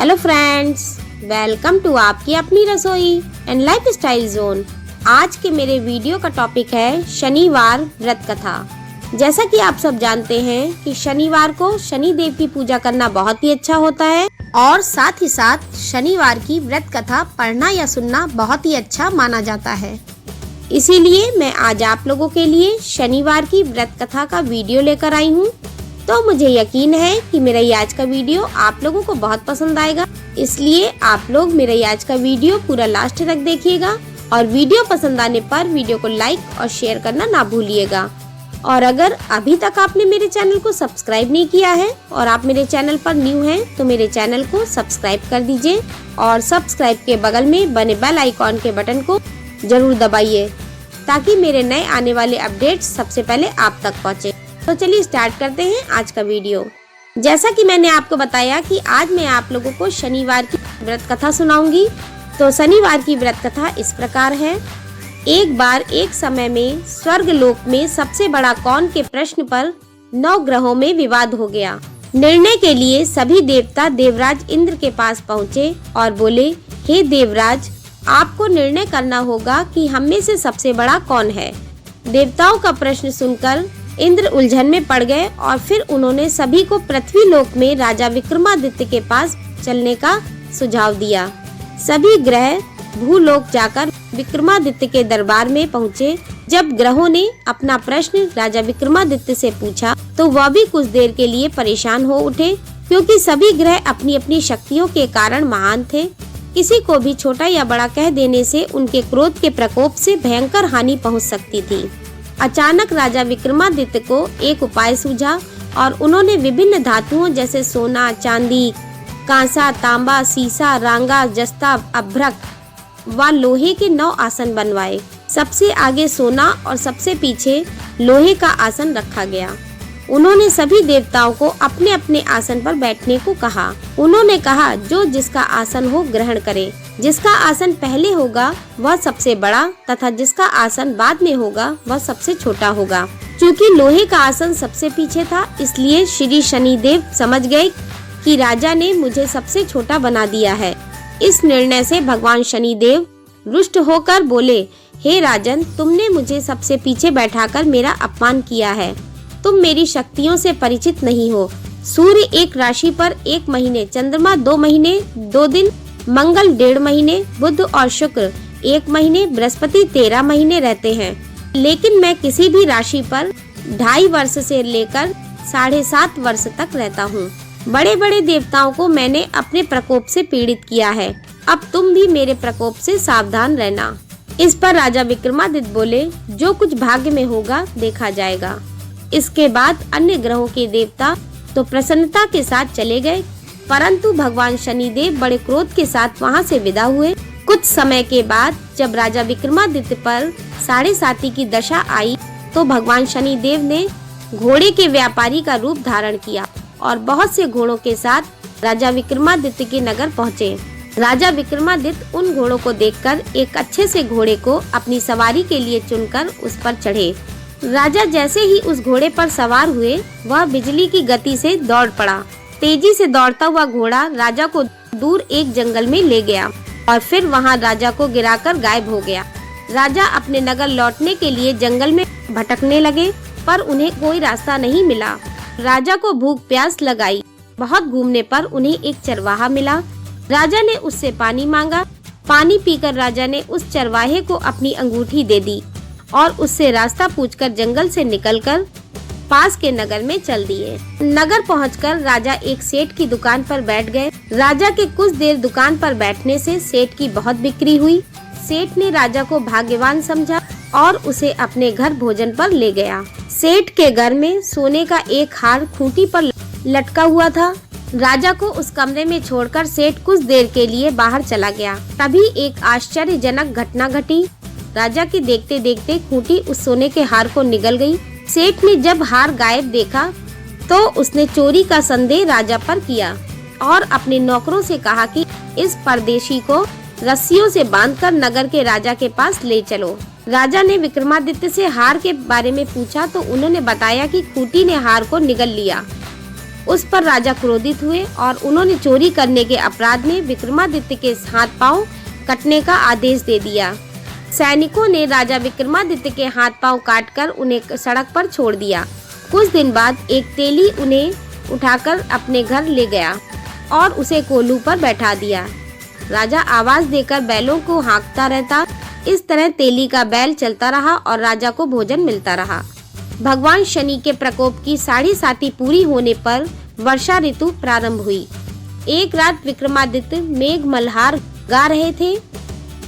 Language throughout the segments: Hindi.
हेलो फ्रेंड्स, वेलकम टू आपकी अपनी रसोई एंड लाइफ स्टाइल जोन। आज के मेरे वीडियो का टॉपिक है शनिवार व्रत कथा। जैसा कि आप सब जानते हैं कि शनिवार को शनि देव की पूजा करना बहुत ही अच्छा होता है और साथ ही साथ शनिवार की व्रत कथा पढ़ना या सुनना बहुत ही अच्छा माना जाता है। इसीलिए मैं आज आप लोगों के लिए शनिवार की व्रत कथा का वीडियो लेकर आई हूँ। तो मुझे यकीन है कि मेरा ये आज का वीडियो आप लोगों को बहुत पसंद आएगा, इसलिए आप लोग मेरा ये आज का वीडियो पूरा लास्ट तक देखिएगा और वीडियो पसंद आने पर वीडियो को लाइक और शेयर करना ना भूलिएगा। और अगर अभी तक आपने मेरे चैनल को सब्सक्राइब नहीं किया है और आप मेरे चैनल पर न्यू हैं तो मेरे चैनल को सब्सक्राइब कर दीजिए और सब्सक्राइब के बगल में बने बेल आइकॉन के बटन को जरूर दबाइए ताकि मेरे नए आने वाले अपडेट्स सबसे पहले आप तक पहुँचे। तो चलिए स्टार्ट करते हैं आज का वीडियो। जैसा कि मैंने आपको बताया कि आज मैं आप लोगों को शनिवार की व्रत कथा सुनाऊंगी। तो शनिवार की व्रत कथा इस प्रकार है। एक बार एक समय में स्वर्ग लोक में सबसे बड़ा कौन के प्रश्न पर 9 ग्रहों में विवाद हो गया। निर्णय के लिए सभी देवता देवराज इंद्र के पास पहुँचे और बोले, हे देवराज, आपको निर्णय करना होगा कि हम में से सबसे बड़ा कौन है। देवताओं का प्रश्न सुनकर इंद्र उलझन में पड़ गए और फिर उन्होंने सभी को पृथ्वी लोक में राजा विक्रमादित्य के पास चलने का सुझाव दिया। सभी ग्रह भूलोक जाकर विक्रमादित्य के दरबार में पहुँचे। जब ग्रहों ने अपना प्रश्न राजा विक्रमादित्य से पूछा तो वह भी कुछ देर के लिए परेशान हो उठे, क्योंकि सभी ग्रह अपनी अपनी शक्तियों के कारण महान थे। किसी को भी छोटा या बड़ा कह देने से उनके क्रोध के प्रकोप से भयंकर हानि पहुँच सकती थी। अचानक राजा विक्रमादित्य को एक उपाय सूझा और उन्होंने विभिन्न धातुओं जैसे सोना, चांदी, कांसा, तांबा, सीसा, रांगा, जस्ता, अभ्रक व लोहे के 9 आसन बनवाए। सबसे आगे सोना और सबसे पीछे लोहे का आसन रखा गया। उन्होंने सभी देवताओं को अपने अपने आसन पर बैठने को कहा। उन्होंने कहा, जो जिसका आसन हो ग्रहण करे। जिसका आसन पहले होगा वह सबसे बड़ा तथा जिसका आसन बाद में होगा वह सबसे छोटा होगा। क्योंकि लोहे का आसन सबसे पीछे था, इसलिए श्री शनिदेव समझ गए कि राजा ने मुझे सबसे छोटा बना दिया है। इस निर्णय से भगवान शनिदेव रुष्ट होकर बोले, हे राजन, तुमने मुझे सबसे पीछे बैठाकर मेरा अपमान किया है। तुम मेरी शक्तियों से परिचित नहीं हो। सूर्य एक राशि पर 1 महीने, चंद्रमा 2 महीने 2 दिन, मंगल 1.5 महीने, बुध और शुक्र 1 महीने, बृहस्पति 13 महीने रहते हैं। लेकिन मैं किसी भी राशि पर 2.5 वर्ष से लेकर 7.5 वर्ष तक रहता हूँ। बड़े बड़े देवताओं को मैंने अपने प्रकोप से पीड़ित किया है। अब तुम भी मेरे प्रकोप से सावधान रहना। इस पर राजा विक्रमादित्य बोले, जो कुछ भाग्य में होगा देखा जाएगा। इसके बाद अन्य ग्रहों के देवता तो प्रसन्नता के साथ चले गए, परंतु भगवान शनिदेव बड़े क्रोध के साथ वहां से विदा हुए। कुछ समय के बाद जब राजा विक्रमादित्य पर 7.5 की दशा आई तो भगवान शनिदेव ने घोड़े के व्यापारी का रूप धारण किया और बहुत से घोड़ों के साथ राजा विक्रमादित्य के नगर पहुँचे। राजा विक्रमादित्य उन घोड़ों को देखकर एक अच्छे से घोड़े को अपनी सवारी के लिए चुनकर उस पर चढ़े। राजा जैसे ही उस घोड़े पर सवार हुए वह बिजली की गति से दौड़ पड़ा। तेजी से दौड़ता हुआ घोड़ा राजा को दूर एक जंगल में ले गया और फिर वहां राजा को गिराकर गायब हो गया। राजा अपने नगर लौटने के लिए जंगल में भटकने लगे, पर उन्हें कोई रास्ता नहीं मिला। राजा को भूख प्यास लगाई। बहुत घूमने पर उन्हें एक चरवाहा मिला। राजा ने उससे पानी मांगा। पानी पीकर राजा ने उस चरवाहे को अपनी अंगूठी दे दी और उससे रास्ता पूछकर जंगल से निकलकर पास के नगर में चल दिए। नगर पहुंचकर राजा एक सेठ की दुकान पर बैठ गए। राजा के कुछ देर दुकान पर बैठने से सेठ की बहुत बिक्री हुई। सेठ ने राजा को भाग्यवान समझा और उसे अपने घर भोजन पर ले गया। सेठ के घर में सोने का एक हार खूंटी पर लटका हुआ था। राजा को उस कमरे में छोड़कर सेठ कुछ देर के लिए बाहर चला गया। तभी एक आश्चर्यजनक घटना घटी। राजा के देखते देखते खूंटी उस सोने के हार को निगल गई। सेठ ने जब हार गायब देखा तो उसने चोरी का संदेह राजा पर किया और अपने नौकरों से कहा कि इस परदेशी को रस्सियों से बांधकर नगर के राजा के पास ले चलो। राजा ने विक्रमादित्य से हार के बारे में पूछा तो उन्होंने बताया कि खूंटी ने हार को निगल लिया। उस पर राजा क्रोधित हुए और उन्होंने चोरी करने के अपराध में विक्रमादित्य के हाथ पांव कटने का आदेश दे दिया। सैनिकों ने राजा विक्रमादित्य के हाथ पांव काटकर उन्हें सड़क पर छोड़ दिया। कुछ दिन बाद एक तेली उन्हें उठाकर अपने घर ले गया और उसे कोल्हू पर बैठा दिया। राजा आवाज देकर बैलों को हाँकता रहता। इस तरह तेली का बैल चलता रहा और राजा को भोजन मिलता रहा। भगवान शनि के प्रकोप की 7.5 पूरी होने पर वर्षा ऋतु प्रारंभ हुई। एक रात विक्रमादित्य मेघ मल्हार गा रहे थे,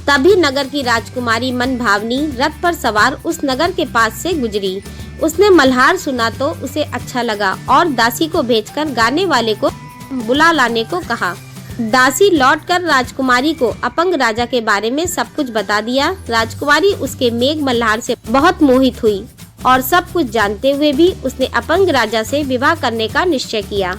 तभी नगर की राजकुमारी मनभावनी रथ पर सवार उस नगर के पास से गुजरी। उसने मल्हार सुना तो उसे अच्छा लगा और दासी को भेजकर गाने वाले को बुला लाने को कहा। दासी लौटकर राजकुमारी को अपंग राजा के बारे में सब कुछ बता दिया। राजकुमारी उसके मेघ मल्हार से बहुत मोहित हुई और सब कुछ जानते हुए भी उसने अपंग राजा से विवाह करने का निश्चय किया।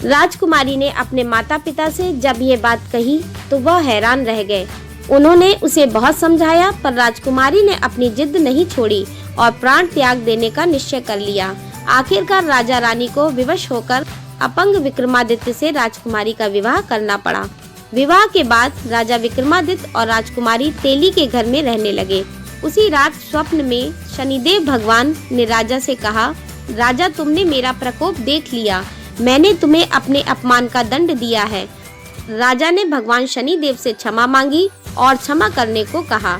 राजकुमारी ने अपने माता पिता से जब ये बात कही तो वह हैरान रह गए। उन्होंने उसे बहुत समझाया पर राजकुमारी ने अपनी जिद नहीं छोड़ी और प्राण त्याग देने का निश्चय कर लिया। आखिरकार राजा रानी को विवश होकर अपंग विक्रमादित्य से राजकुमारी का विवाह करना पड़ा। विवाह के बाद राजा विक्रमादित्य और राजकुमारी तेली के घर में रहने लगे। उसी रात स्वप्न में शनिदेव भगवान ने राजा से कहा, राजा तुमने मेरा प्रकोप देख लिया, मैंने तुम्हें अपने अपमान का दंड दिया है। राजा ने भगवान शनिदेव से क्षमा मांगी और क्षमा करने को कहा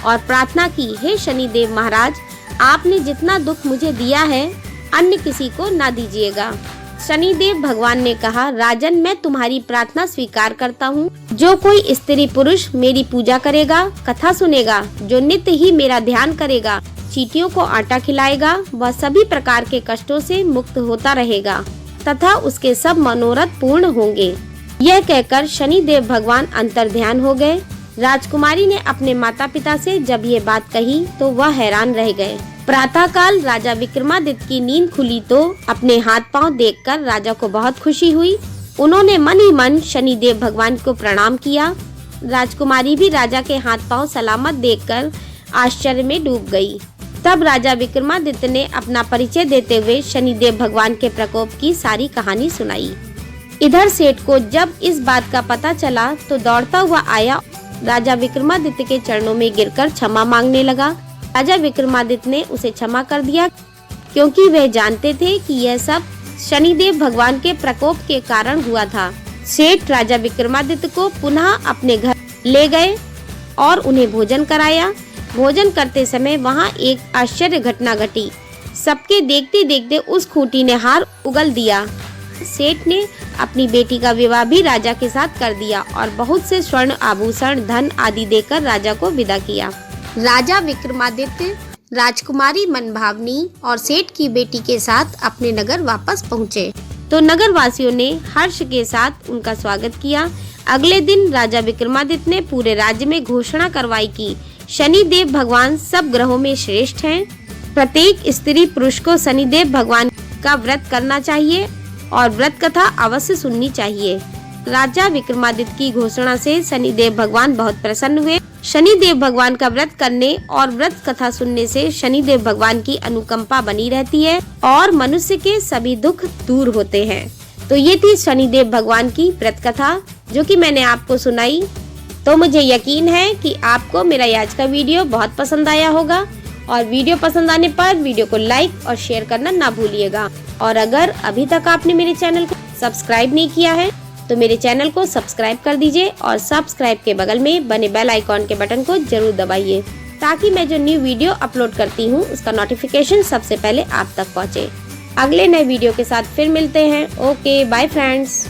और प्रार्थना की, हे शनिदेव महाराज, आपने जितना दुख मुझे दिया है अन्य किसी को ना दीजिएगा। शनिदेव भगवान ने कहा, राजन मैं तुम्हारी प्रार्थना स्वीकार करता हूँ। जो कोई स्त्री पुरुष मेरी पूजा करेगा, कथा सुनेगा, जो नित्य ही मेरा ध्यान करेगा, चींटियों को आटा खिलाएगा, वह सभी प्रकार के कष्टों से मुक्त होता रहेगा तथा उसके सब मनोरथ पूर्ण होंगे। यह कहकर शनिदेव भगवान अंतर्ध्यान हो गए। राजकुमारी ने अपने माता पिता से जब ये बात कही तो वह हैरान रह गए। प्रातःकाल राजा विक्रमादित्य की नींद खुली तो अपने हाथ पांव देखकर राजा को बहुत खुशी हुई। उन्होंने मन ही मन शनिदेव भगवान को प्रणाम किया। राजकुमारी भी राजा के हाथ पांव सलामत देखकर आश्चर्य में डूब गई। तब राजा विक्रमादित्य ने अपना परिचय देते हुए शनिदेव भगवान के प्रकोप की सारी कहानी सुनाई। इधर सेठ को जब इस बात का पता चला तो दौड़ता हुआ आया, राजा विक्रमादित्य के चरणों में गिरकर क्षमा मांगने लगा। राजा विक्रमादित्य ने उसे क्षमा कर दिया क्योंकि वह जानते थे कि यह सब शनिदेव भगवान के प्रकोप के कारण हुआ था। सेठ राजा विक्रमादित्य को पुनः अपने घर ले गए और उन्हें भोजन कराया। भोजन करते समय वहां एक आश्चर्य घटना घटी। सबके देखते देखते उस खूंटी ने हार उगल दिया। सेठ ने अपनी बेटी का विवाह भी राजा के साथ कर दिया और बहुत से स्वर्ण आभूषण धन आदि देकर राजा को विदा किया। राजा विक्रमादित्य राजकुमारी मनभावनी और सेठ की बेटी के साथ अपने नगर वापस पहुँचे तो नगर वासियों ने हर्ष के साथ उनका स्वागत किया। अगले दिन राजा विक्रमादित्य ने पूरे राज्य में घोषणा करवाई कि शनिदेव भगवान सब ग्रहों में श्रेष्ठ हैं। प्रत्येक स्त्री पुरुष को शनिदेव भगवान का व्रत करना चाहिए और व्रत कथा अवश्य सुननी चाहिए। राजा विक्रमादित्य की घोषणा से शनिदेव भगवान बहुत प्रसन्न हुए। शनिदेव भगवान का व्रत करने और व्रत कथा सुनने से शनिदेव भगवान की अनुकंपा बनी रहती है और मनुष्य के सभी दुख दूर होते हैं। तो ये थी शनिदेव भगवान की व्रत कथा जो कि मैंने आपको सुनाई। तो मुझे यकीन है कि आपको मेरा आज का वीडियो बहुत पसंद आया होगा और वीडियो पसंद आने पर वीडियो को लाइक और शेयर करना ना भूलिएगा। और अगर अभी तक आपने मेरे चैनल को सब्सक्राइब नहीं किया है तो मेरे चैनल को सब्सक्राइब कर दीजिए और सब्सक्राइब के बगल में बने बेल आइकॉन के बटन को जरूर दबाइए ताकि मैं जो न्यू वीडियो अपलोड करती हूँ उसका नोटिफिकेशन सबसे पहले आप तक पहुँचे। अगले नए वीडियो के साथ फिर मिलते हैं। Okay bye friends.